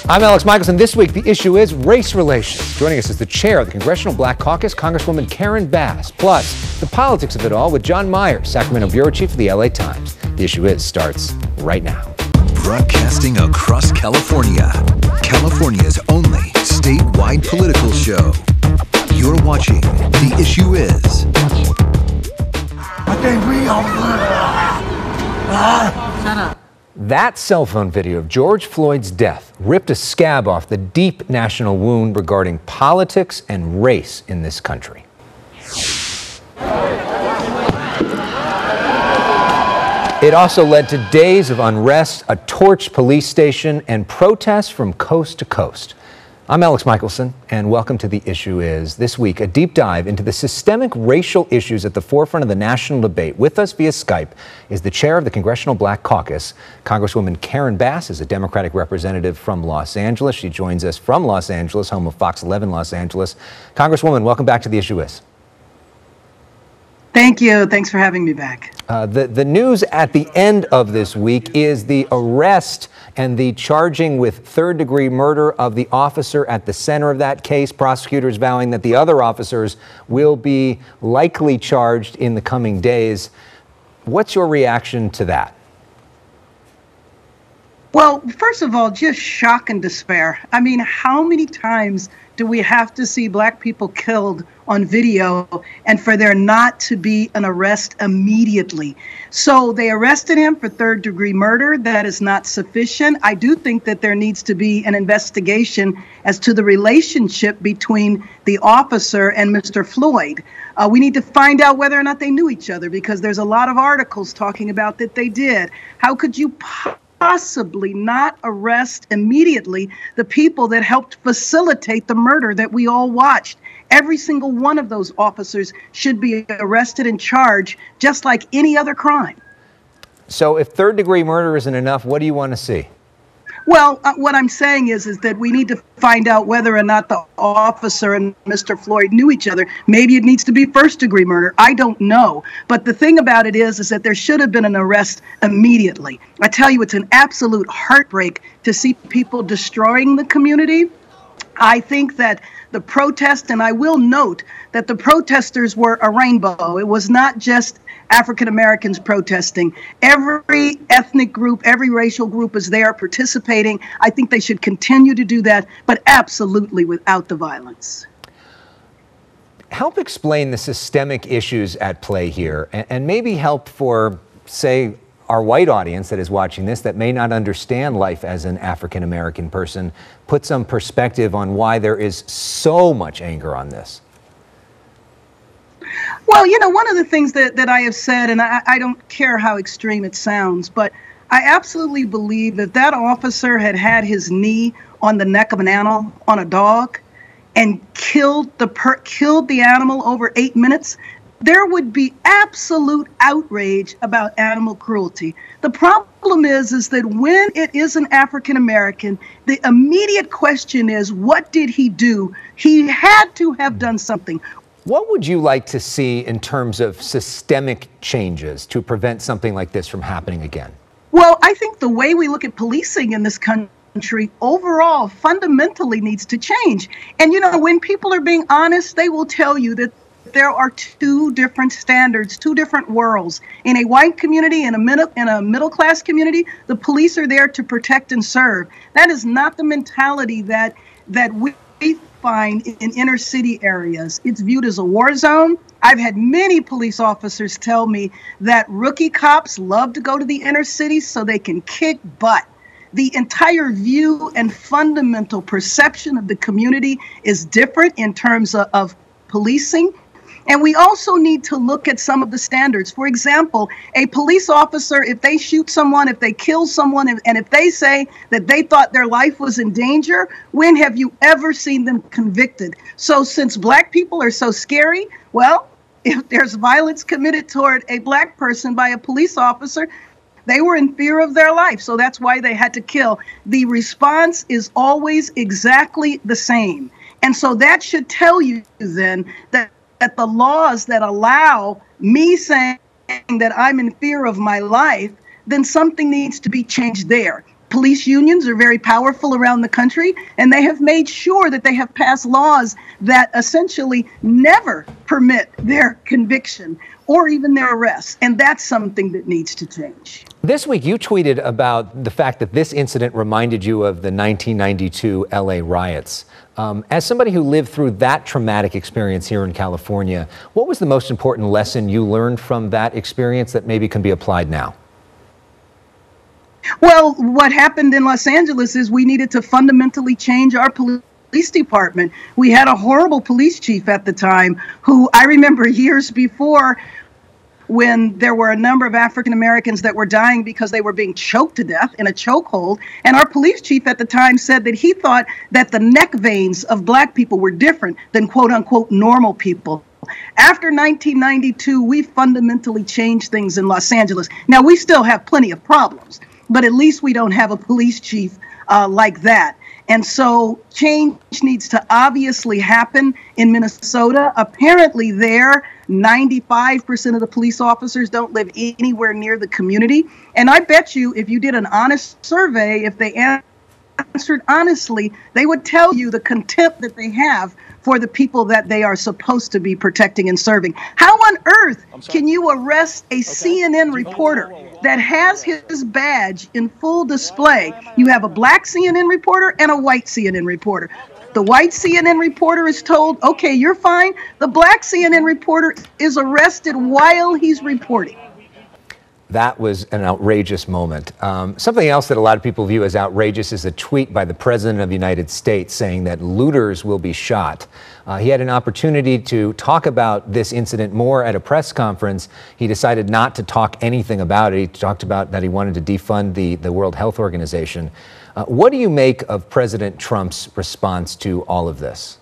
I'm Elex Michaelson. This week, the issue is race relations. Joining us is the chair of the Congressional Black Caucus, Congresswoman Karen Bass. Plus, the politics of it all with John Meyers, Sacramento bureau chief of the LA Times. The issue is starts right now. Broadcasting across California, California's only statewide political show. You're watching The Issue Is. I think we Shut up. That cell phone video of George Floyd's death ripped a scab off the deep national wound regarding politics and race in this country. It also led to days of unrest, a torched police station, and protests from coast to coast. I'm Elex Michaelson, and welcome to The Issue Is. This week, a deep dive into the systemic racial issues at the forefront of the national debate. With us via Skype is the chair of the Congressional Black Caucus. Congresswoman Karen Bass is a Democratic representative from Los Angeles. She joins us from Los Angeles, home of Fox 11 Los Angeles. Congresswoman, welcome back to The Issue Is. Thank you. Thanks for having me back. The news at the end of this week is the arrest and the charging with third-degree murder of the officer at the center of that case. Prosecutors vowing that the other officers will be likely charged in the coming days. What's your reaction to that? Well, first of all, just shock and despair. I mean, how many times do we have to see Black people killed on video and for there not to be an arrest immediately? So they arrested him for third-degree murder. That is not sufficient. I do think that there needs to be an investigation as to the relationship between the officer and Mr. Floyd. We need to find out whether or not they knew each other, because there's a lot of articles talking about that they did. How could you possibly not arrest immediately the people that helped facilitate the murder that we all watched? Every single one of those officers should be arrested and charged just like any other crime. So if third-degree murder isn't enough, what do you want to see? Well, what I'm saying is that we need to find out whether or not the officer and Mr. Floyd knew each other. Maybe it needs to be first-degree murder. I don't know. But the thing about it is that there should have been an arrest immediately. I tell you, it's an absolute heartbreak to see people destroying the community. I think that the protest, and I will note that the protesters were a rainbow. It was not just African Americans protesting. Every ethnic group, every racial group is there participating. I think they should continue to do that, but absolutely without the violence. Help explain the systemic issues at play here, and maybe help for, say, our white audience that is watching this that may not understand life as an African American person, put some perspective on why there is so much anger on this. Well, you know, one of the things that I have said, and I don't care how extreme it sounds, but I absolutely believe that that officer had had his knee on the neck of an animal, on a dog, and killed the animal over 8 minutes, there would be absolute outrage about animal cruelty. The problem is that when it is an African American, the immediate question is, what did he do? He had to have done something. What would you like to see in terms of systemic changes to prevent something like this from happening again? Well, I think the way we look at policing in this country overall fundamentally needs to change. And, you know, when people are being honest, they will tell you that there are two different standards, two different worlds. In a white community, in a middle-class community, the police are there to protect and serve. That is not the mentality that we find in inner city areas. It's viewed as a war zone. I've had many police officers tell me that rookie cops love to go to the inner cities so they can kick butt. The entire view and fundamental perception of the community is different in terms of policing. And we also need to look at some of the standards. For example, a police officer, if they shoot someone, if they kill someone, and if they say that they thought their life was in danger, when have you ever seen them convicted? So since Black people are so scary, well, if there's violence committed toward a Black person by a police officer, they were in fear of their life. So that's why they had to kill. The response is always exactly the same. And so that should tell you then that the laws that allow me saying that I'm in fear of my life, then something needs to be changed there. Police unions are very powerful around the country, and they have made sure that they have passed laws that essentially never permit their conviction or even their arrest. And that's something that needs to change. This week, you tweeted about the fact that this incident reminded you of the 1992 LA riots. As somebody who lived through that traumatic experience here in California, what was the most important lesson you learned from that experience that maybe can be applied now? Well, what happened in Los Angeles is we needed to fundamentally change our police department. We had a horrible police chief at the time who I remember years before, when there were a number of African Americans that were dying because they were being choked to death in a chokehold. And our police chief at the time said that he thought that the neck veins of black people were different than quote unquote normal people. After 1992, we fundamentally changed things in Los Angeles. Now, we still have plenty of problems, but at least we don't have a police chief like that. And so change needs to obviously happen in Minnesota. Apparently there, 95% of the police officers don't live anywhere near the community. And I bet you if you did an honest survey, if they answered honestly, they would tell you the contempt that they have for the people that they are supposed to be protecting and serving. How on earth can you arrest a CNN reporter that has his badge in full display? You have a black CNN reporter and a white CNN reporter. The white CNN reporter is told, okay, you're fine. The black CNN reporter is arrested while he's reporting. That was an outrageous moment. Something else that a lot of people view as outrageous is a tweet by the President of the United States saying that looters will be shot. He had an opportunity to talk about this incident more at a press conference. He decided not to talk anything about it. He talked about that he wanted to defund the World Health Organization. What do you make of President Trump's response to all of this?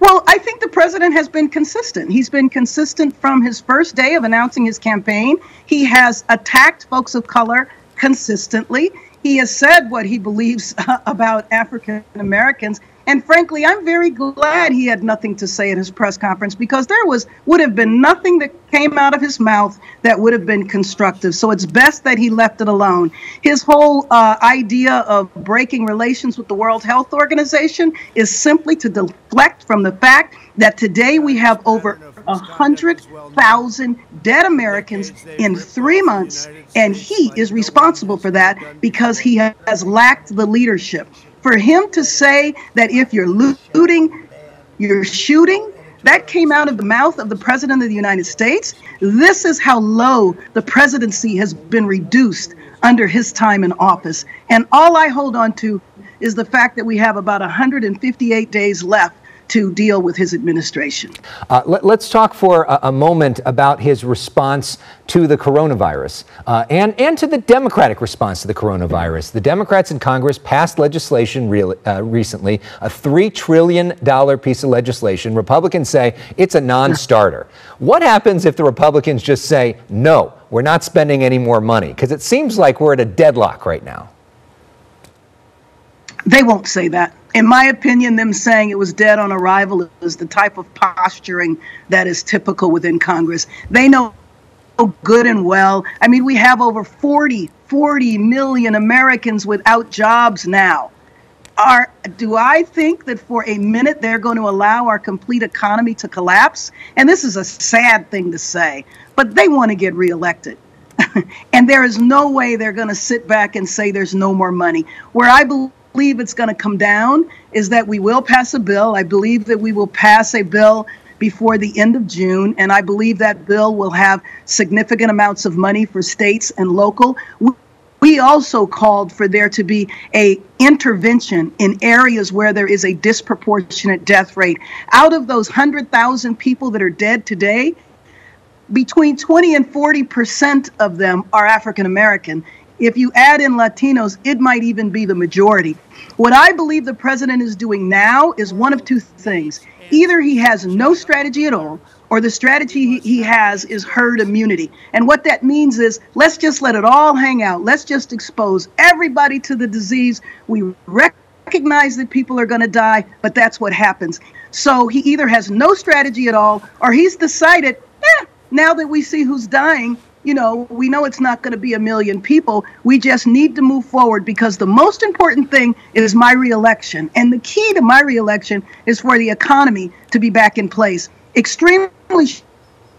Well, I think the president has been consistent. He's been consistent from his first day of announcing his campaign. He has attacked folks of color consistently. He has said what he believes about African Americans. And frankly, I'm very glad he had nothing to say at his press conference, because there would have been nothing that came out of his mouth that would have been constructive. So it's best that he left it alone. His whole idea of breaking relations with the World Health Organization is simply to deflect from the fact that today we have over 100,000 dead Americans in 3 months, and he is responsible for that because he has lacked the leadership. For him to say that if you're looting, you're shooting, that came out of the mouth of the President of the United States. This is how low the presidency has been reduced under his time in office. And all I hold on to is the fact that we have about 158 days left to deal with his administration. Let's talk for a moment about his response to the coronavirus and to the Democratic response to the coronavirus. The Democrats in Congress passed legislation recently, a $3 trillion piece of legislation. Republicans say it's a non-starter. What happens if the Republicans just say, no, we're not spending any more money? Because it seems like we're at a deadlock right now. They won't say that. In my opinion, them saying it was dead on arrival is the type of posturing that is typical within Congress. They know good and well. I mean, we have over 40 million Americans without jobs now. Do I think that for a minute they're going to allow our complete economy to collapse? And this is a sad thing to say, but they want to get reelected. And there is no way they're going to sit back and say there's no more money. Where I believe it's going to come down is that we will pass a bill. I believe that we will pass a bill before the end of June, and I believe that bill will have significant amounts of money for states and local. We also called for there to be a intervention in areas where there is a disproportionate death rate. Out of those 100,000 people that are dead today, between 20 and 40% of them are African American. If you add in Latinos, it might even be the majority. What I believe the president is doing now is one of two things. Either he has no strategy at all, or the strategy he has is herd immunity. And what that means is, let's just let it all hang out. Let's just expose everybody to the disease. We recognize that people are going to die, but that's what happens. So he either has no strategy at all, or he's decided, now that we see who's dying, we know it's not going to be 1 million people. We just need to move forward because the most important thing is my reelection. And the key to my reelection is for the economy to be back in place. Extremely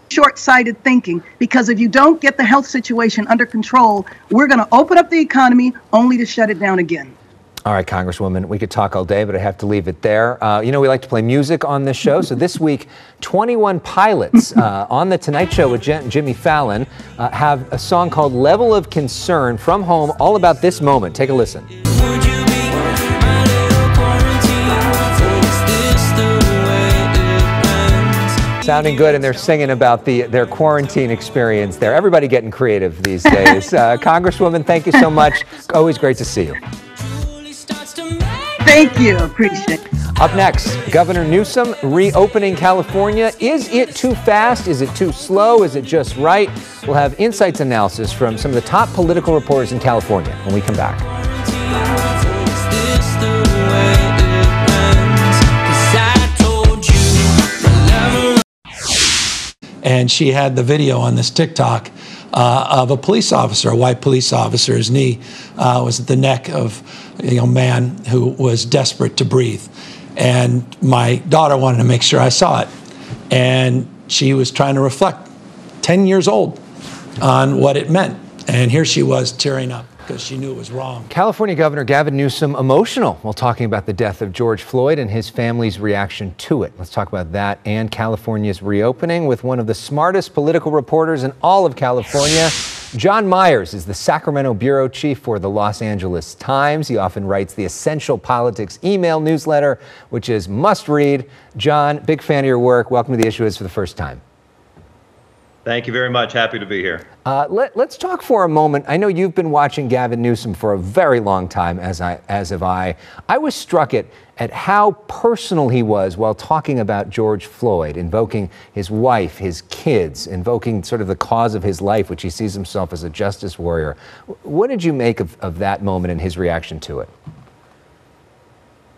short-sighted thinking, because if you don't get the health situation under control, we're going to open up the economy only to shut it down again. All right, Congresswoman, we could talk all day, but I have to leave it there. We like to play music on this show. So this week, 21 Pilots on The Tonight Show with Jimmy Fallon have a song called Level of Concern from home, all about this moment. Take a listen. Sounding good, and they're singing about their quarantine experience there. Everybody getting creative these days. Congresswoman, thank you so much. Always great to see you. Thank you. Appreciate it. Up next, Governor Newsom reopening California. Is it too fast? Is it too slow? Is it just right? We'll have insights analysis from some of the top political reporters in California when we come back. And she had the video on this TikTok of a police officer, a white police officer. His knee was at the neck of a young man who was desperate to breathe. And my daughter wanted to make sure I saw it. And she was trying to reflect, 10 years old, on what it meant. And here she was tearing up because she knew it was wrong. California Governor Gavin Newsom emotional while talking about the death of George Floyd and his family's reaction to it. Let's talk about that and California's reopening with one of the smartest political reporters in all of California. John Meyers is the Sacramento bureau chief for the Los Angeles Times. He often writes the Essential Politics email newsletter, which is must read. John, big fan of your work. Welcome to The Issue Is for the first time. Thank you very much. Happy to be here. Let's talk for a moment. I know you've been watching Gavin Newsom for a very long time, as have I. I was struck at how personal he was while talking about George Floyd, invoking his wife, his kids, invoking sort of the cause of his life, which he sees himself as a justice warrior. What did you make of that moment and his reaction to it?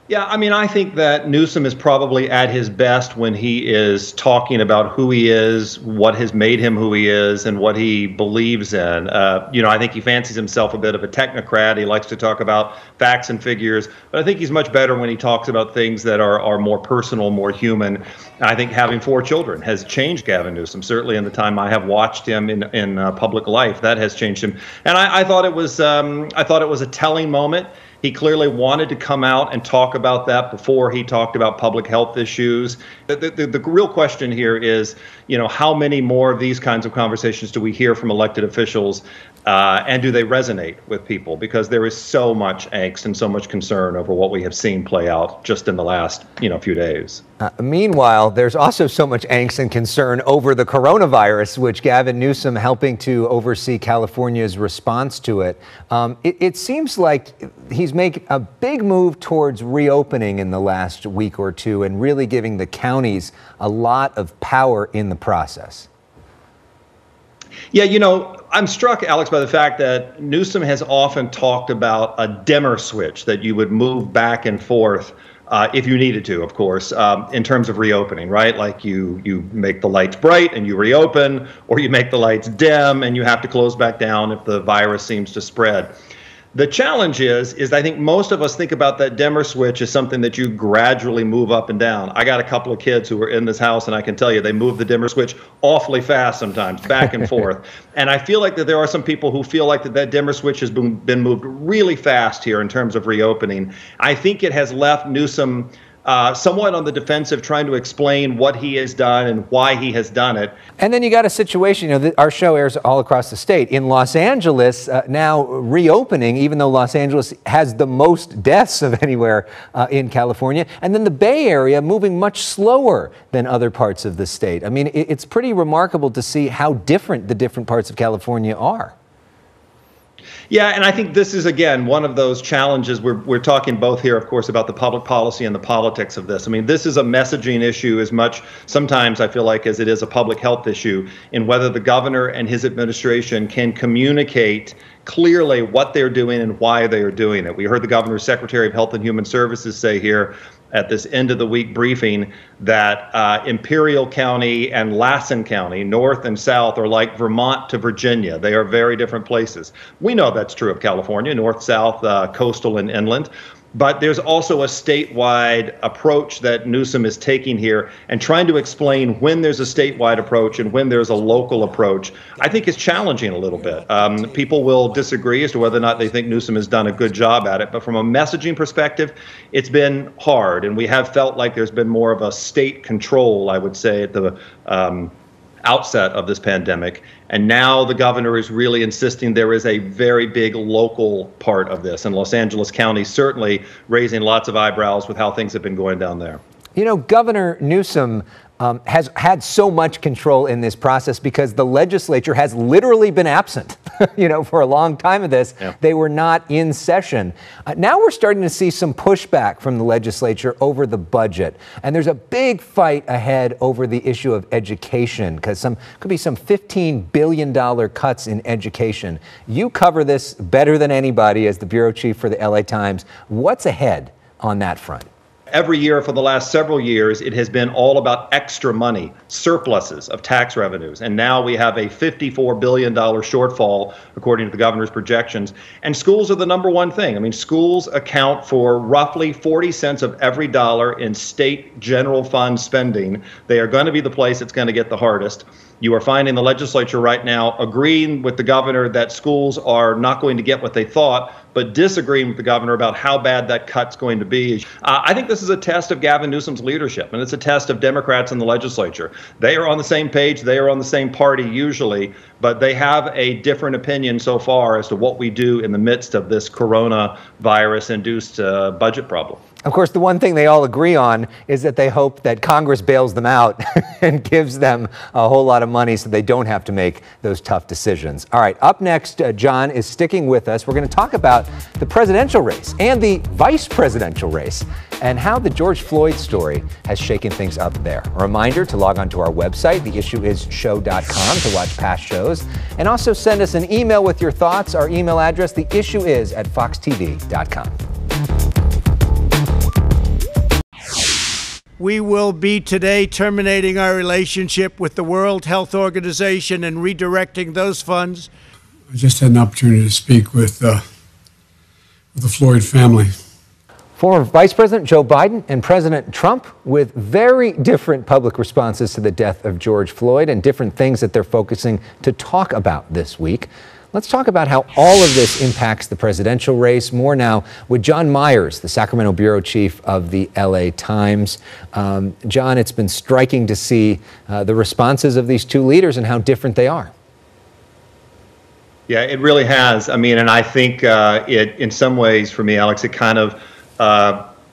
Yeah, I mean, I think that Newsom is probably at his best when he is talking about who he is, what has made him who he is, and what he believes in. I think he fancies himself a bit of a technocrat. He likes to talk about facts and figures, but I think he's much better when he talks about things that are more personal, more human. I think having 4 children has changed Gavin Newsom. Certainly in the time I have watched him in public life, that has changed him. And I thought it was a telling moment. He clearly wanted to come out and talk about that before he talked about public health issues. The real question here is, how many more of these kinds of conversations do we hear from elected officials, and do they resonate with people? Because there is so much angst and so much concern over what we have seen play out just in the last, few days. Meanwhile, there's also so much angst and concern over the coronavirus, which Gavin Newsom helping to oversee California's response to it. It seems like he's making a big move towards reopening in the last week or two and really giving the counties a lot of power in the process. Yeah, I'm struck, Alex, by the fact that Newsom has often talked about a dimmer switch that you would move back and forth if you needed to, of course, in terms of reopening, right? Like you make the lights bright and you reopen, or you make the lights dim and you have to close back down if the virus seems to spread. The challenge is I think most of us think about that dimmer switch as something that you gradually move up and down. I got a couple of kids who are in this house, and I can tell you they move the dimmer switch awfully fast sometimes, back and forth. And I feel like that there are some people who feel like that dimmer switch has been moved really fast here in terms of reopening. I think it has left Newsom somewhat on the defensive, trying to explain what he has done and why he has done it. And then you got a situation, our show airs all across the state. In Los Angeles, now reopening, even though Los Angeles has the most deaths of anywhere in California. And then the Bay Area moving much slower than other parts of the state. I mean, it's pretty remarkable to see how different the different parts of California are. Yeah, and I think this is, again, one of those challenges. We're talking both here, of course, about the public policy and the politics of this. I mean, this is a messaging issue as much, sometimes I feel like, as it is a public health issue, in whether the governor and his administration can communicate clearly what they're doing and why they are doing it. We heard the governor's Secretary of Health and Human Services say here, at this end of the week briefing that Imperial County and Lassen County, north and south, are like Vermont to Virginia. They are very different places. We know that's true of California, north, south, coastal, and inland. But there's also a statewide approach that Newsom is taking here and trying to explain when there's a statewide approach and when there's a local approach. I think it's challenging a little bit. People will disagree as to whether or not they think Newsom has done a good job at it. But from a messaging perspective, it's been hard. And we have felt like there's been more of a state control, I would say, at the outset of this pandemic. And now the governor is really insisting there is a very big local part of this. And Los Angeles County certainly raising lots of eyebrows with how things have been going down there. You know, Governor Newsom has had so much control in this process because the legislature has literally been absent, for a long time of this. Yeah. They were not in session. Now we're starting to see some pushback from the legislature over the budget. And there's a big fight ahead over the issue of education because could be some $15 billion cuts in education. You cover this better than anybody as the bureau chief for the LA Times. What's ahead on that front? Every year for the last several years, it has been all about extra money, surpluses of tax revenues. And now we have a $54 billion shortfall, according to the governor's projections. And schools are the number one thing. I mean, schools account for roughly 40 cents of every dollar in state general fund spending. They are going to be the place that's going to get the hardest. You are finding the legislature right now agreeing with the governor that schools are not going to get what they thought, but disagreeing with the governor about how bad that cut's going to be. I think this is a test of Gavin Newsom's leadership, and it's a test of Democrats in the legislature. They are on the same page. They are on the same party usually, but they have a different opinion so far as to what we do in the midst of this coronavirus-induced budget problem. Of course, the one thing they all agree on is that they hope that Congress bails them out and gives them a whole lot of money so they don't have to make those tough decisions. All right, up next, John is sticking with us. We're going to talk about the presidential race and the vice presidential race and how the George Floyd story has shaken things up there. A reminder to log on to our website, theissueisshow.com, to watch past shows, and also send us an email with your thoughts. Our email address, theissueis@foxtv.com. We will be today terminating our relationship with the World Health Organization and redirecting those funds. I just had an opportunity to speak with the Floyd family. Former Vice President Joe Biden and President Trump with very different public responses to the death of George Floyd and different things that they're focusing to talk about this week. Let's talk about how all of this impacts the presidential race. More now with John Meyers, the Sacramento bureau chief of the LA Times. John, it's been striking to see the responses of these two leaders and how different they are. Yeah, it really has. I mean, and I think it, in some ways, for me, Alex, it kind of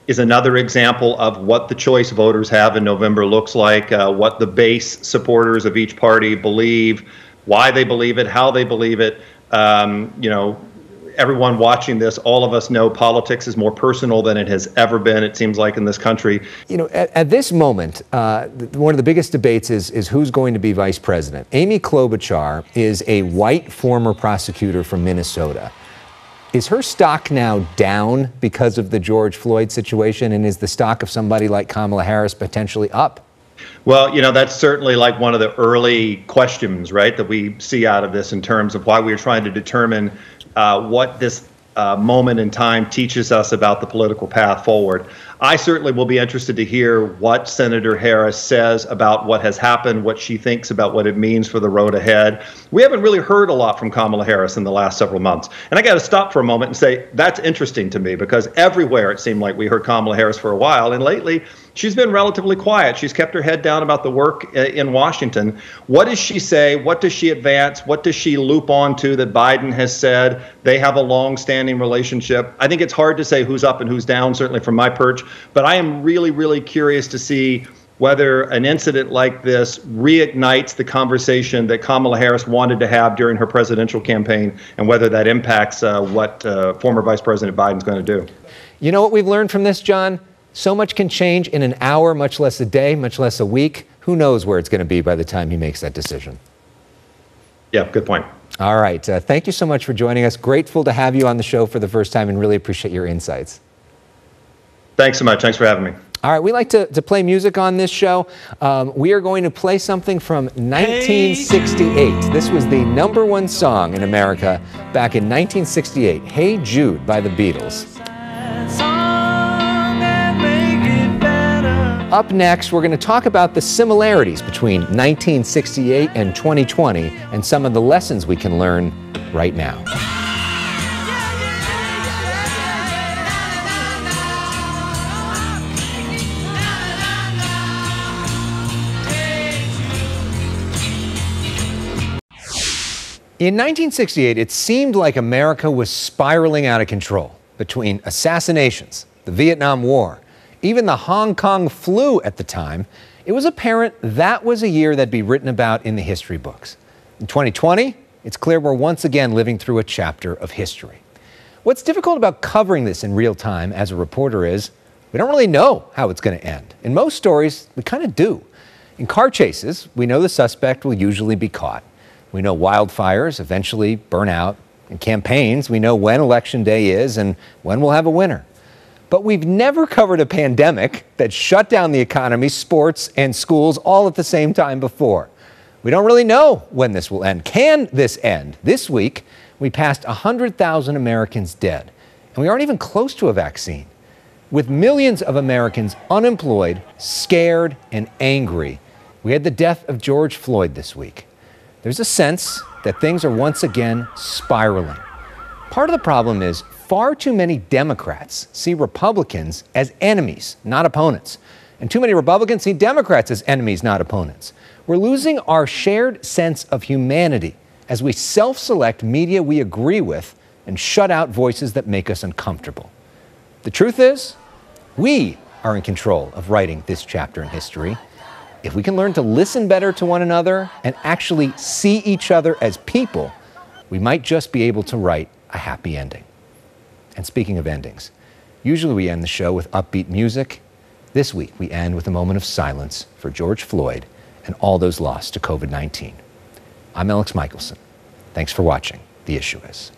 is another example of what the choice voters have in November looks like, what the base supporters of each party believe, why they believe it, how they believe it. Everyone watching this, all of us know politics is more personal than it has ever been, it seems like, in this country. At this moment, one of the biggest debates is who's going to be vice president. Amy Klobuchar is a white former prosecutor from Minnesota. Is her stock now down because of the George Floyd situation, and is the stock of somebody like Kamala Harris potentially up? Well, that's certainly like one of the early questions, right, that we see out of this in terms of why we're trying to determine what this moment in time teaches us about the political path forward. I certainly will be interested to hear what Senator Harris says about what has happened, what she thinks about what it means for the road ahead. We haven't really heard a lot from Kamala Harris in the last several months. And I got to stop for a moment and say that's interesting to me because everywhere it seemed like we heard Kamala Harris for a while. And lately, she's been relatively quiet. She's kept her head down about the work in Washington. What does she say? What does she advance? What does she loop on to that Biden has said? They have a long-standing relationship. I think it's hard to say who's up and who's down, certainly from my perch. But I am really, really curious to see whether an incident like this reignites the conversation that Kamala Harris wanted to have during her presidential campaign and whether that impacts what former Vice President Biden's going to do. You know what we've learned from this, John? So much can change in an hour, much less a day, much less a week. Who knows where it's going to be by the time he makes that decision? Yeah, good point. All right. Thank you so much for joining us. Grateful to have you on the show for the first time and really appreciate your insights. Thanks so much. Thanks for having me. All right, we like to play music on this show. We are going to play something from 1968. This was the #1 song in America back in 1968, Hey Jude by the Beatles. Up next, we're going to talk about the similarities between 1968 and 2020 and some of the lessons we can learn right now. In 1968, it seemed like America was spiraling out of control between assassinations, the Vietnam War, even the Hong Kong flu at the time. It was apparent that was a year that'd be written about in the history books. In 2020, it's clear we're once again living through a chapter of history. What's difficult about covering this in real time as a reporter is we don't really know how it's going to end. In most stories, we kind of do. In car chases, we know the suspect will usually be caught. We know wildfires eventually burn out. In campaigns, we know when Election Day is and when we'll have a winner. But we've never covered a pandemic that shut down the economy, sports, and schools all at the same time before. We don't really know when this will end. Can this end? This week, we passed 100,000 Americans dead, and we aren't even close to a vaccine. With millions of Americans unemployed, scared, and angry, we had the death of George Floyd this week. There's a sense that things are once again spiraling. Part of the problem is far too many Democrats see Republicans as enemies, not opponents. And too many Republicans see Democrats as enemies, not opponents. We're losing our shared sense of humanity as we self-select media we agree with and shut out voices that make us uncomfortable. The truth is, we are in control of writing this chapter in history. If we can learn to listen better to one another and actually see each other as people, we might just be able to write a happy ending. And speaking of endings, usually we end the show with upbeat music. This week, we end with a moment of silence for George Floyd and all those lost to COVID-19. I'm Elex Michaelson. Thanks for watching The Issue Is.